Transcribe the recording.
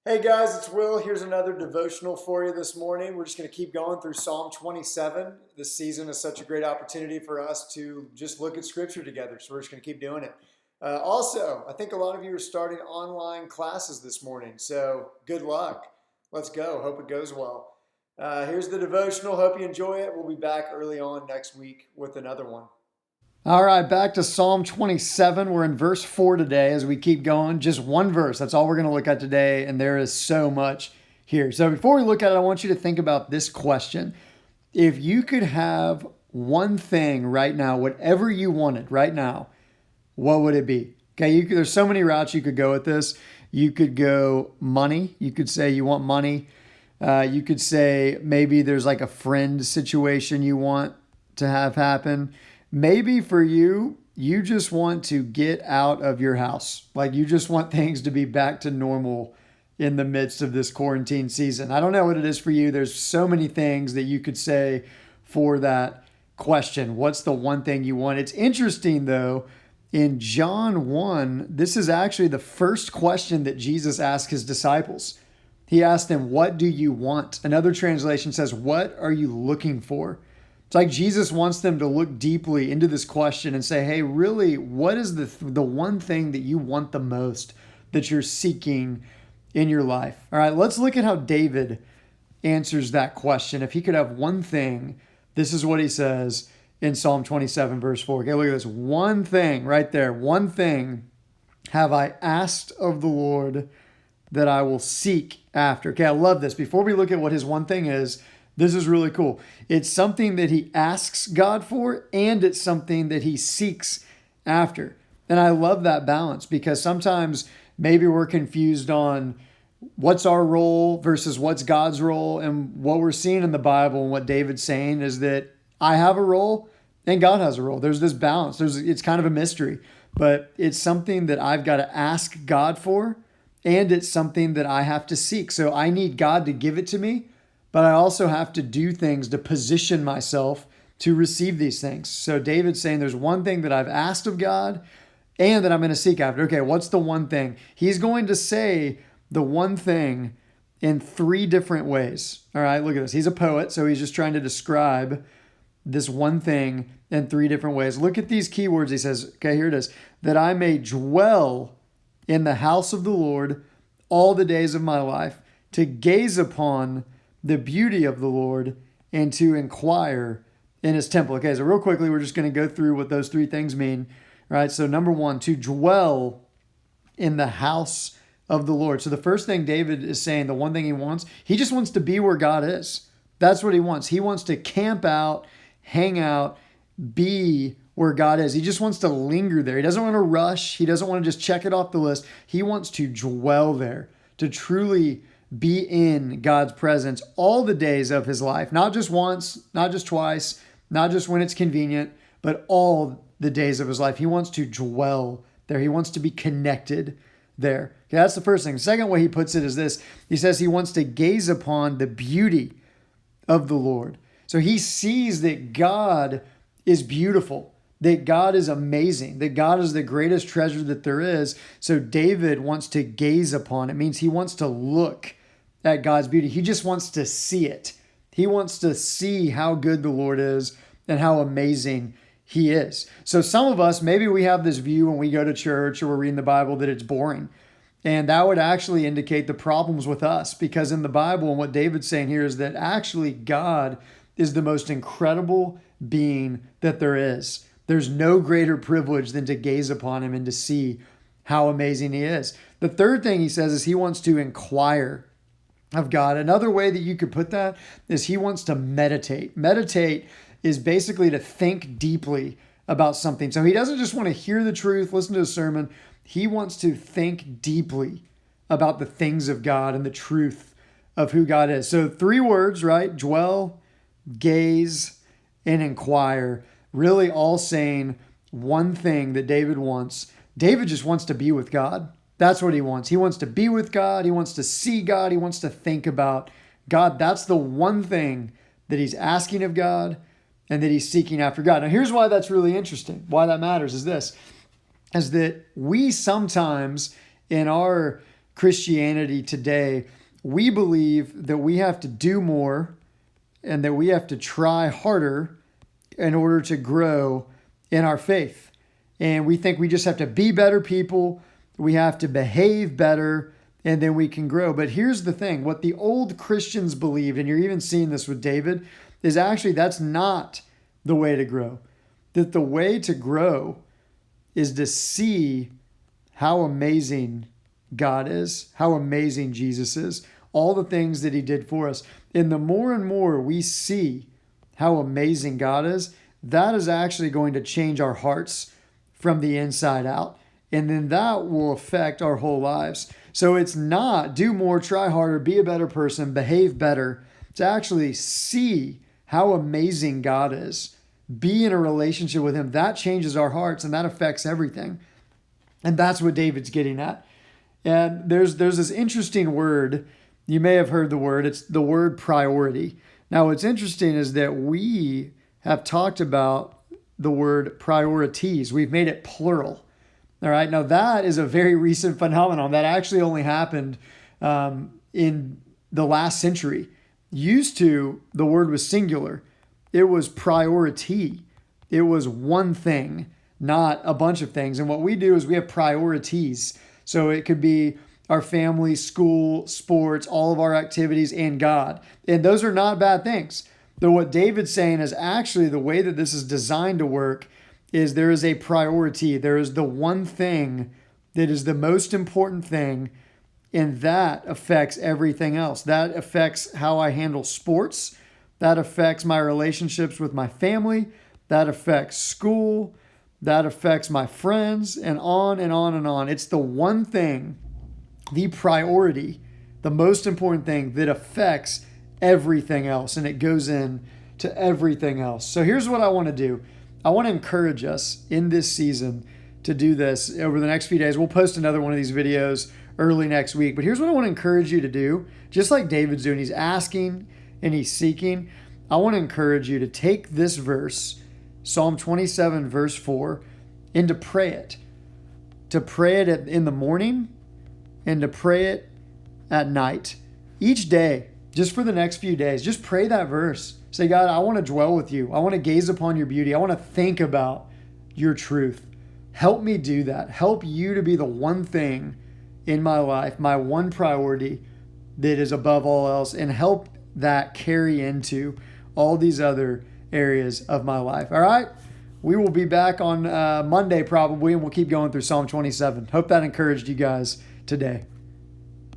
Hey guys, it's Will. Here's another devotional for you this morning. We're just going to keep going through Psalm 27. This season is such a great opportunity for us to just look at Scripture together, so we're just going to keep doing it. Also, I think a lot of you are starting online classes this morning, so good luck. Let's go. Hope it goes well. Here's the devotional. Hope you enjoy it. We'll be back early on next week with another one. All right, back to Psalm 27. We're in verse 4 today as we keep going. Just one verse. That's all we're going to look at today, and there is so much here. So before we look at it, I want you to think about this question. If you could have one thing right now, whatever you wanted right now, what would it be? Okay, there's so many routes you could go with this. You could go money. You could say you want money. You could say maybe there's like a friend situation you want to have happen. Maybe for you, you just want to get out of your house. Like you just want things to be back to normal in the midst of this quarantine season. I don't know what it is for you. There's so many things that you could say for that question. What's the one thing you want? It's interesting though, in John 1, this is actually the first question that Jesus asked his disciples. He asked them, "What do you want?" Another translation says, "What are you looking for?" It's like Jesus wants them to look deeply into this question and say, hey, really, what is the one thing that you want the most, that you're seeking in your life? All right, let's look at how David answers that question. If he could have one thing, this is what he says in Psalm 27, verse 4. Okay, look at this. One thing right there. One thing have I asked of the Lord that I will seek after. Okay, I love this. Before we look at what his one thing is, this is really cool. It's something that he asks God for, and it's something that he seeks after. And I love that balance because sometimes maybe we're confused on what's our role versus what's God's role. And what we're seeing in the Bible and what David's saying is that I have a role and God has a role. There's this balance. It's kind of a mystery, but it's something that I've got to ask God for, and it's something that I have to seek. So I need God to give it to me, but I also have to do things to position myself to receive these things. So David's saying there's one thing that I've asked of God and that I'm going to seek after. Okay, what's the one thing? He's going to say the one thing in three different ways. All right, look at this. He's a poet, so he's just trying to describe this one thing in three different ways. Look at these keywords. He says, okay, here it is. That I may dwell in the house of the Lord all the days of my life, to gaze upon the beauty of the Lord and to inquire in his temple. Okay, so real quickly, we're just going to go through what those three things mean. All right, so number one, to dwell in the house of the Lord. So the first thing David is saying, the one thing he just wants to be where God is. That's what he wants. He wants to camp out, hang out, be where God is. He just wants to linger there. He doesn't want to rush. He doesn't want to just check it off the list. He wants to dwell there, to truly be in God's presence all the days of his life, not just once, not just twice, not just when it's convenient, but all the days of his life. He wants to dwell there. He wants to be connected there. Okay, that's the first thing. The second way he puts it is this. He says he wants to gaze upon the beauty of the Lord. So he sees that God is beautiful, that God is amazing, that God is the greatest treasure that there is. So David wants to gaze upon. It means he wants to look at God's beauty. He just wants to see it. He wants to see how good the Lord is and how amazing he is. So some of us, maybe we have this view when we go to church or we're reading the Bible that it's boring. And that would actually indicate the problems with us, because in the Bible, and what David's saying here is that actually God is the most incredible being that there is. There's no greater privilege than to gaze upon him and to see how amazing he is. The third thing he says is he wants to inquire of God. Another way that you could put that is he wants to meditate. Meditate is basically to think deeply about something. So he doesn't just want to hear the truth, listen to a sermon. He wants to think deeply about the things of God and the truth of who God is. So three words, right? Dwell, gaze, and inquire. Really all saying one thing that David wants. David just wants to be with God. That's what he wants. He wants to be with God. He wants to see God. He wants to think about God. That's the one thing that he's asking of God and that he's seeking after God. Now, here's why that's really interesting. Why that matters is this, is that we sometimes in our Christianity today, we believe that we have to do more and that we have to try harder in order to grow in our faith. And we think we just have to be better people, we have to behave better, and then we can grow. But here's the thing, what the old Christians believed, and you're even seeing this with David, is actually that's not the way to grow. That the way to grow is to see how amazing God is, how amazing Jesus is, all the things that he did for us. And the more and more we see how amazing God is, that is actually going to change our hearts from the inside out. And then that will affect our whole lives. So it's not do more, try harder, be a better person, behave better. To actually see how amazing God is, be in a relationship with him, that changes our hearts and that affects everything. And that's what David's getting at. And there's this interesting word. You may have heard the word. It's the word priority. Now, what's interesting is that we have talked about the word priorities. We've made it plural. All right. Now, that is a very recent phenomenon that actually only happened in the last century. Used to, the word was singular. It was priority. It was one thing, not a bunch of things. And what we do is we have priorities. So it could be our family, school, sports, all of our activities, and God. And those are not bad things. But what David's saying is actually the way that this is designed to work is there is a priority. There is the one thing that is the most important thing, and that affects everything else. That affects how I handle sports. That affects my relationships with my family. That affects school. That affects my friends, and on and on and on. It's the one thing, the priority, the most important thing that affects everything else, and it goes in to everything else. So here's what I want to do. I want to encourage us in this season to do this over the next few days. We'll post another one of these videos early next week. But here's what I want to encourage you to do. Just like David's doing, he's asking and he's seeking. I want to encourage you to take this verse, Psalm 27, verse 4, and to pray it. To pray it in the morning and to pray it at night. Each day, just for the next few days, just pray that verse. Say, God, I want to dwell with you. I want to gaze upon your beauty. I want to think about your truth. Help me do that. Help you to be the one thing in my life, my one priority that is above all else, and help that carry into all these other areas of my life. All right? We will be back on Monday probably, and we'll keep going through Psalm 27. Hope that encouraged you guys today.